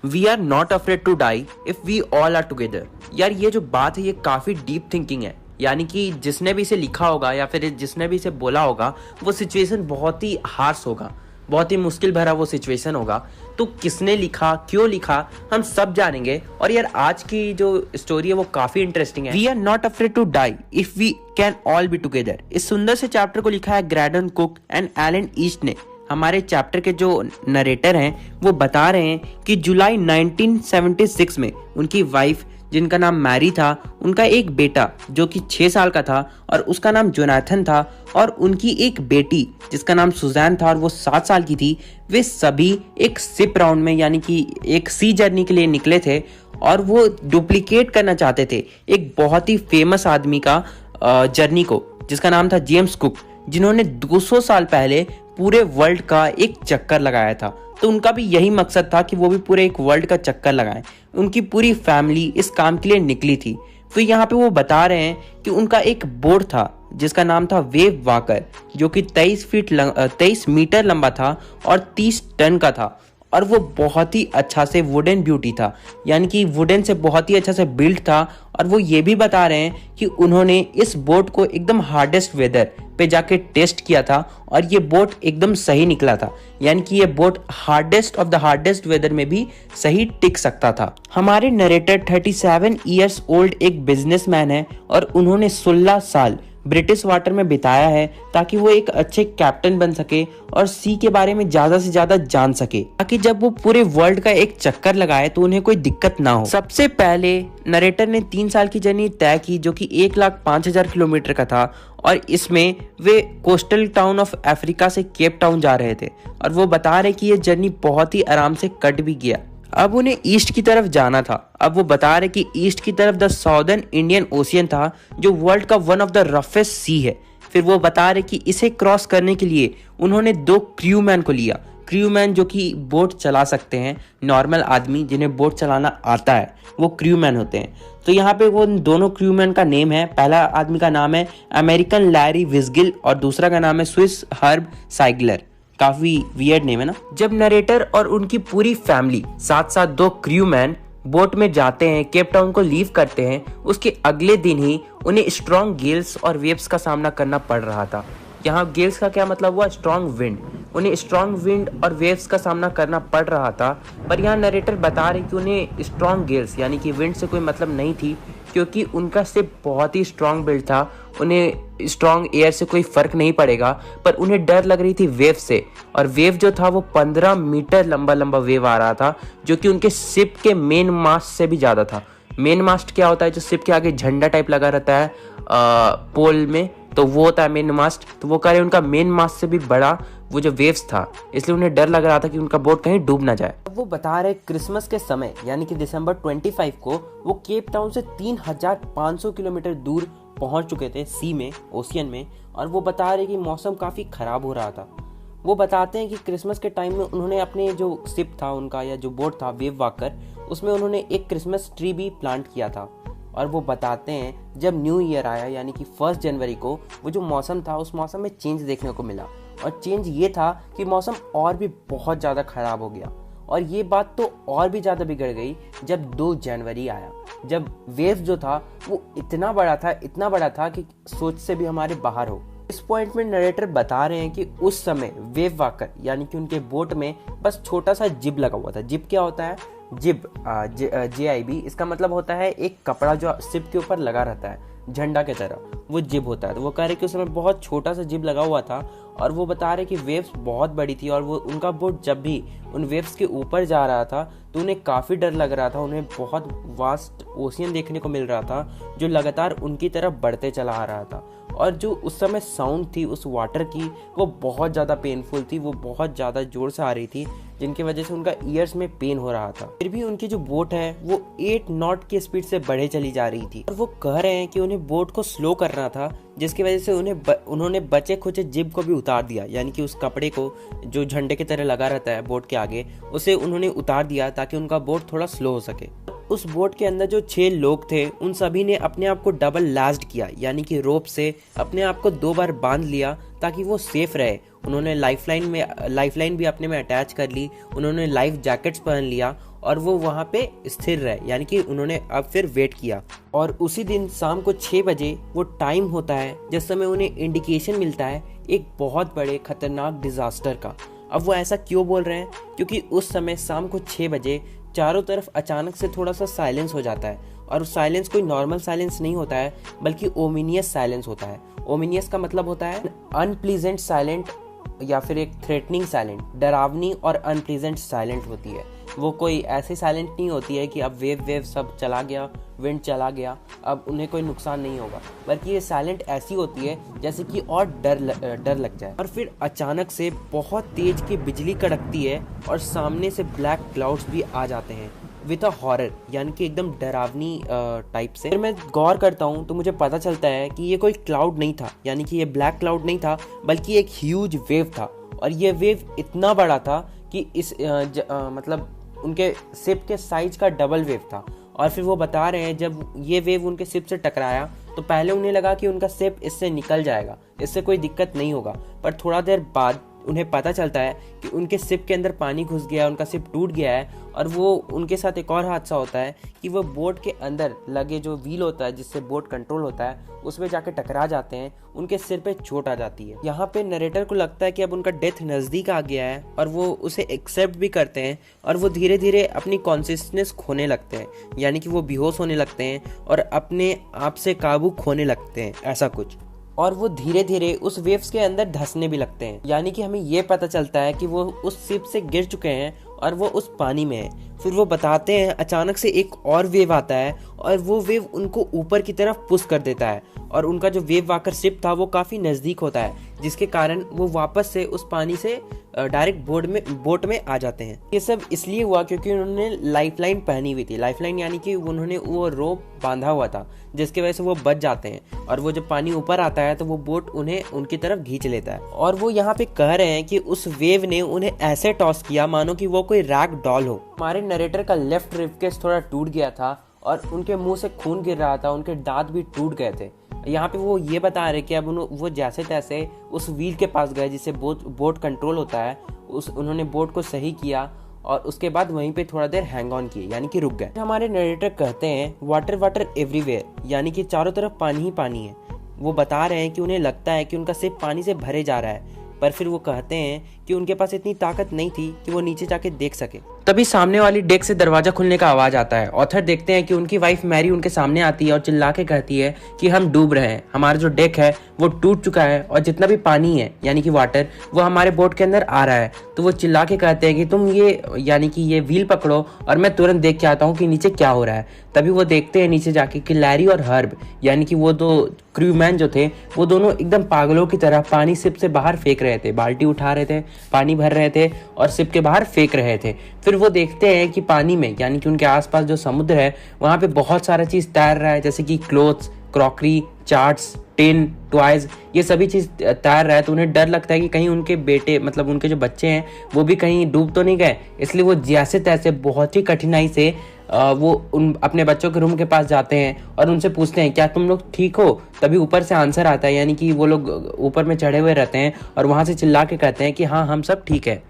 We are not afraid to die if we all are together. यार ये जो बात है ये काफी डीप थिंकिंग है, यानी कि जिसने भी इसे लिखा होगा या फिर जिसने भी इसे बोला होगा वो सिचुएशन बहुत ही हार्श होगा, बहुत ही मुश्किल भरा वो सिचुएशन होगा। तो किसने लिखा, क्यों लिखा, हम सब जानेंगे। और यार आज की जो स्टोरी है वो काफी इंटरेस्टिंग है। We are not afraid to die if we can all be together. इस सुंदर से चैप्टर को लिखा है Graydon Cook and Alan East ने। हमारे चैप्टर के जो नरेटर हैं वो बता रहे हैं कि जुलाई 1976 में उनकी वाइफ जिनका नाम मैरी था, उनका एक बेटा जो कि 6 साल का था और उसका नाम जोनाथन था, और उनकी एक बेटी जिसका नाम सुजैन था और वो 7 साल की थी। वे सभी एक शिप राउंड में यानी कि एक सी जर्नी के लिए निकले थे और वो डुप्लीकेट करना चाहते थे एक बहुत ही फेमस आदमी का जर्नी को, जिसका नाम था जेम्स कुक, जिन्होंने 200 साल पहले पूरे वर्ल्ड का एक चक्कर लगाया था। तो उनका भी यही मकसद था कि वो भी पूरे एक वर्ल्ड का चक्कर लगाएं। उनकी पूरी फैमिली इस काम के लिए निकली थी। फिर यहाँ पे वो बता रहे हैं कि उनका एक बोट था जिसका नाम था वेव वाकर, जो कि 23 मीटर लंबा था और 30 टन का था, और वो बहुत ही अच्छा से वुडन ब्यूटी था, यानी कि वुडन से बहुत ही अच्छा से बिल्ड था। और वो ये भी बता रहे हैं कि उन्होंने इस बोट को एकदम हार्डेस्ट वेदर पे जाके टेस्ट किया था और ये बोट एकदम सही निकला था, यानी कि ये boat hardest of the hardest weather में भी सही टिक सकता था। हमारे नरेटर 37 ईयर्स ओल्ड एक बिजनेसमैन है और उन्होंने 16 साल ब्रिटिश वाटर में बिताया है ताकि वो एक अच्छे कैप्टन बन सके और सी के बारे में ज्यादा से ज्यादा जान सके, ताकि जब वो पूरे वर्ल्ड का एक चक्कर लगाए तो उन्हें कोई दिक्कत ना हो। सबसे पहले नरेटर ने 3 साल की जर्नी तय की जो कि 1,05,000 किलोमीटर का था, और इसमें वे कोस्टल टाउन ऑफ अफ्रीका से केप टाउन जा रहे थे। और वो बता रहे कि ये जर्नी बहुत ही आराम से कट भी गया। अब उन्हें ईस्ट की तरफ जाना था। अब वो बता रहे कि ईस्ट की तरफ द साउदर्न इंडियन ओशियन था जो वर्ल्ड का वन ऑफ द रफेस्ट सी है। फिर वो बता रहे कि इसे क्रॉस करने के लिए उन्होंने 2 क्रूमैन को लिया। क्रूमैन जो कि बोट चला सकते हैं, नॉर्मल आदमी जिन्हें बोट चलाना आता है वो क्रूमैन होते हैं। तो यहाँ पे वो दोनों क्रूमैन का नेम है, पहला आदमी का नाम है अमेरिकन लैरी विस्गिल और दूसरा का नाम है स्विस हर्ब साइगलर। काफी वियर्ड नेम है ना। जब नरेटर और उनकी पूरी फैमिली साथ साथ 2 क्रूमैन बोट में जाते हैं, केप टाउन को लीव करते हैं, उसके अगले दिन ही उन्हें स्ट्रॉन्ग गेल्स और वेव्स का सामना करना पड़ रहा था। यहाँ गेल्स का क्या मतलब हुआ? Strong wind. उन्हें स्ट्रॉन्ग विंड और वेव्स का सामना करना पड़ रहा था। पर यहाँ नरेटर बता रहे कि उन्हें स्ट्रॉन्ग गेल्स यानी कि विंड से कोई मतलब नहीं थी, क्योंकि उनका शिप बहुत ही स्ट्रॉन्ग बिल्ड था। उन्हें स्ट्रॉन्ग एयर से कोई फर्क नहीं पड़ेगा, पर उन्हें डर लग रही थी वेव से। और वेव जो था वो 15 मीटर लंबा लंबा वेव आ रहा था, जो कि उनके शिप के मेन मास्ट से भी ज्यादा था। मेन मास्ट क्या होता है? जो शिप के आगे झंडा टाइप लगा रहता है पोल में, तो वो होता है मेन मास्ट। तो वो कह रहे उनका मेन मास्ट से भी बड़ा वो जो वेव्स था, इसलिए उन्हें डर लग रहा था कि उनका बोट कहीं डूब ना जाए। अब वो बता रहे क्रिसमस के समय यानी कि दिसंबर 25 को वो केप टाउन से 3,500 किलोमीटर दूर पहुंच चुके थे सी में, ओशियन में। और वो बता रहे कि मौसम काफी खराब हो रहा था। वो बताते हैं कि क्रिसमस के टाइम में उन्होंने अपने जो शिप था उनका या जो बोट था वेव वाकर, उसमें उन्होंने एक क्रिसमस ट्री भी प्लांट किया था। और वो बताते हैं जब न्यू ईयर आया यानी कि 1 जनवरी को, वो जो मौसम था उस मौसम में चेंज देखने को मिला। और चेंज ये था कि मौसम और भी बहुत ज़्यादा खराब हो गया। और ये बात तो और भी ज़्यादा बिगड़ गई जब 2 जनवरी आया, जब वेव जो था वो इतना बड़ा था कि सोच से भी हमारे बाहर हो। इस पॉइंट में नरेटर बता रहे हैं कि उस समय वेव वाकर यानी कि उनके बोट में बस छोटा सा जिब लगा हुआ था। जिब क्या होता है? जिब JIB, इसका मतलब होता है एक कपड़ा जो शिप के ऊपर लगा रहता है झंडा के तरह, वो जिब होता है। तो वो कह रहे कि उस समय बहुत छोटा सा जिब लगा हुआ था। और वो बता रहे कि वेव्स बहुत बड़ी थी और वो उनका बोट जब भी उन वेव्स के ऊपर जा रहा था तो उन्हें काफ़ी डर लग रहा था। उन्हें बहुत वास्ट ओशियन देखने को मिल रहा था जो लगातार उनकी तरफ बढ़ते चला आ रहा था। और जो उस समय साउंड थी उस वाटर की वो बहुत ज़्यादा पेनफुल थी, वो बहुत ज़्यादा जोर से आ रही थी, जिनकी वजह से उनका ईयर्स में पेन हो रहा था। फिर भी उनकी जो बोट है वो 8 नॉट की स्पीड से बढ़े चली जा रही थी। और वो कह रहे हैं कि उन्हें बोट को स्लो करना था, जिसकी वजह से उन्होंने बचे खुचे जिब को भी उतार दिया, यानी कि उस कपड़े को जो झंडे की तरह लगा रहता है बोट के आगे, उसे उन्होंने उतार दिया ताकि उनका बोट थोड़ा स्लो हो सके। उस बोट के अंदर जो 6 लोग थे उन सभी ने अपने आप को डबल लास्ड किया, यानी कि रोप से अपने आप को 2 बार बांध लिया ताकि वो सेफ रहे। उन्होंने लाइफलाइन भी अपने में अटैच कर ली, उन्होंने लाइफ जैकेट्स पहन लिया और वो वहाँ पे स्थिर रहे, यानी कि उन्होंने अब फिर वेट किया। और उसी दिन शाम को 6 बजे वो टाइम होता है जिस समय उन्हें इंडिकेशन मिलता है एक बहुत बड़े खतरनाक डिजास्टर का। अब वो ऐसा क्यों बोल रहे हैं? क्योंकि उस समय शाम को 6 बजे चारों तरफ अचानक से थोड़ा सा साइलेंस हो जाता है, और साइलेंस कोई नॉर्मल साइलेंस नहीं होता है बल्कि ओमिनियस साइलेंस होता है। ओमिनियस का मतलब होता है अनप्लीजेंट साइलेंट या फिर एक थ्रेटनिंग साइलेंट, डरावनी और अनप्लीजेंट साइलेंट होती है। वो कोई ऐसी साइलेंट नहीं होती है कि अब वेव सब चला गया, विंड चला गया, अब उन्हें कोई नुकसान नहीं होगा, बल्कि ये साइलेंट ऐसी होती है जैसे कि और डर लग जाए। और फिर अचानक से बहुत तेज की बिजली कड़कती है और सामने से ब्लैक क्लाउड्स भी आ जाते हैं विद अ हॉरर, यानी कि एकदम डरावनी टाइप से। फिर मैं गौर करता हूँ तो मुझे पता चलता है कि ये कोई क्लाउड नहीं था, यानी कि ये ब्लैक क्लाउड नहीं था, बल्कि एक ह्यूज वेव था। और ये वेव इतना बड़ा था कि इस मतलब उनके शिप के साइज का डबल वेव था। और फिर वो बता रहे हैं जब ये वेव उनके शिप से टकराया तो पहले उन्हें लगा कि उनका शिप इससे निकल जाएगा, इससे कोई दिक्कत नहीं होगा, पर थोड़ा देर बाद उन्हें पता चलता है कि उनके शिप के अंदर पानी घुस गया, उनका शिप टूट गया है। और वो उनके साथ एक और हादसा होता है कि वो बोट के अंदर लगे जो व्हील होता है जिससे बोट कंट्रोल होता है उसमें जाके टकरा जाते हैं, उनके सिर पे चोट आ जाती है। यहाँ पे नरेटर को लगता है कि अब उनका डेथ नज़दीक आ गया है और वो उसे एक्सेप्ट भी करते हैं, और वो धीरे धीरे अपनी कॉन्शियसनेस खोने लगते हैं, यानी कि वो बेहोश होने लगते हैं और अपने आप से काबू खोने लगते हैं, ऐसा कुछ। और वो धीरे धीरे उस वेव्स के अंदर धंसने भी लगते हैं, यानी कि हमें ये पता चलता है कि वो उस शिप से गिर चुके हैं और वो उस पानी में है। फिर वो बताते हैं अचानक से एक और वेव आता है और वो वेव उनको ऊपर की तरफ पुश कर देता है, और उनका जो वेव वाकर शिप था वो काफ़ी नज़दीक होता है, जिसके कारण वो वापस से उस पानी से डायरेक्ट बोट में आ जाते हैं। ये सब इसलिए हुआ क्योंकि उन्होंने लाइफलाइन पहनी हुई थी। लाइफलाइन यानी कि उन्होंने वो रोप बांधा हुआ था, जिसकी वजह से वो बच जाते हैं, और वो जब पानी ऊपर आता है तो वो बोट उन्हें उनकी तरफ खींच लेता है। और वो यहाँ पे कह रहे हैं कि उस वेव ने उन्हें ऐसे टॉस किया मानो कि वो कोई रैग डॉल हो। हमारे नरेटर का लेफ्ट रिबकेज थोड़ा टूट गया था और उनके मुंह से खून गिर रहा था, उनके दांत भी टूट गए थे। यहाँ पे वो ये बता रहे कि अब वो जैसे तैसे उस व्हील के पास गए जिससे बोट कंट्रोल होता है, उन्होंने बोट को सही किया और उसके बाद वहीं पे थोड़ा देर हैंग ऑन किए, यानी कि रुक गए। हमारे नरेटर कहते हैं वाटर एवरीवेयर, यानी कि चारों तरफ पानी ही पानी है। वो बता रहे हैं कि उन्हें लगता है कि उनका शिप पानी से भरे जा रहा है, पर फिर वो कहते हैं कि उनके पास इतनी ताकत नहीं थी कि वो नीचे जाके देख सके। तभी सामने वाली डेक से दरवाजा खुलने का आवाज आता है। ऑथर देखते हैं कि उनकी वाइफ मैरी उनके सामने आती है और चिल्ला के कहती है कि हम डूब रहे हैं, हमारा जो डेक है वो टूट चुका है और जितना भी पानी है यानी कि वाटर वो हमारे बोट के अंदर आ रहा है। तो वो चिल्ला के कहते हैं कि तुम ये यानी कि ये व्हील पकड़ो और मैं तुरंत देख के आता हूँ कि नीचे क्या हो रहा है। तभी वो देखते हैं नीचे जाके कि लैरी और हर्ब यानी कि वो दो क्रूमैन जो थे वो दोनों एकदम पागलों की तरह पानी शिप से बाहर फेंक रहे थे, बाल्टी उठा रहे थे, पानी भर रहे थे और शिप के बाहर फेंक रहे थे। फिर वो देखते हैं कि पानी में यानी कि उनके आसपास जो समुद्र है वहाँ पे बहुत सारा चीज़ तैर रहा है, जैसे कि clothes, crockery, charts, tin, toys, ये सभी चीज़ तैर रहा है। तो उन्हें डर लगता है कि कहीं उनके बेटे मतलब उनके जो बच्चे हैं वो भी कहीं डूब तो नहीं गए, इसलिए वो जैसे तैसे बहुत ही कठिनाई से वो अपने बच्चों के रूम के पास जाते हैं और उनसे पूछते हैं क्या तुम लोग ठीक हो। तभी ऊपर से आंसर आता है, यानी कि वो लोग ऊपर में चढ़े हुए रहते हैं और वहाँ से चिल्ला के कहते हैं कि हाँ हम सब ठीक है।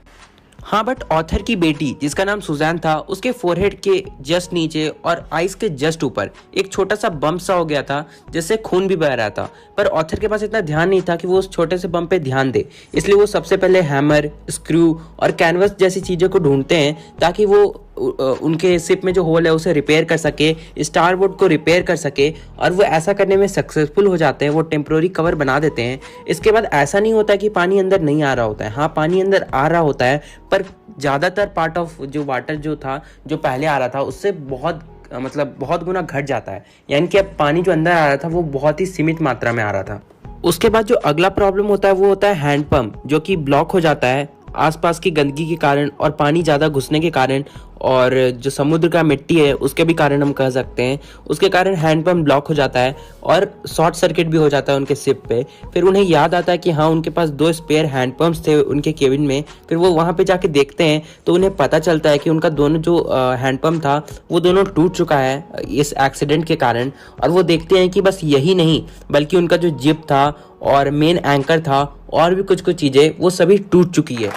हाँ, बट ऑथर की बेटी जिसका नाम सुजैन था उसके फोरहेड के जस्ट नीचे और आइस के जस्ट ऊपर एक छोटा सा बम्प सा हो गया था जिससे खून भी बह रहा था, पर ऑथर के पास इतना ध्यान नहीं था कि वो उस छोटे से बम्प पे ध्यान दे। इसलिए वो सबसे पहले हैमर, स्क्रू और कैनवस जैसी चीज़ों को ढूंढते हैं ताकि वो उनके शिप में जो होल है उसे रिपेयर कर सके, स्टारबोर्ड को रिपेयर कर सके, और वो ऐसा करने में सक्सेसफुल हो जाते हैं। वो टेम्प्रोरी कवर बना देते हैं। इसके बाद ऐसा नहीं होता कि पानी अंदर नहीं आ रहा होता है, हाँ पानी अंदर आ रहा होता है, पर ज़्यादातर पार्ट ऑफ जो वाटर जो था जो पहले आ रहा था उससे बहुत गुना घट जाता है, यानी कि अब पानी जो अंदर आ रहा था वो बहुत ही सीमित मात्रा में आ रहा था। उसके बाद जो अगला प्रॉब्लम होता है वो होता है हैंड पंप, जो कि ब्लॉक हो जाता है आसपास की गंदगी के कारण और पानी ज़्यादा घुसने के कारण, और जो समुद्र का मिट्टी है उसके भी कारण हम कह सकते हैं। उसके कारण हैंडपम्प ब्लॉक हो जाता है और शॉर्ट सर्किट भी हो जाता है उनके शिप पे। फिर उन्हें याद आता है कि हाँ उनके पास 2 स्पेयर हैंडपम्प्स थे उनके केबिन में। फिर वो वहाँ पे जाके देखते हैं तो उन्हें पता चलता है कि उनका दोनों जो हैंडपम्प था वो दोनों टूट चुका है इस एक्सीडेंट के कारण। और वो देखते हैं कि बस यही नहीं बल्कि उनका जो जिप था और मेन एंकर था और भी कुछ चीज़ें वो सभी टूट चुकी है।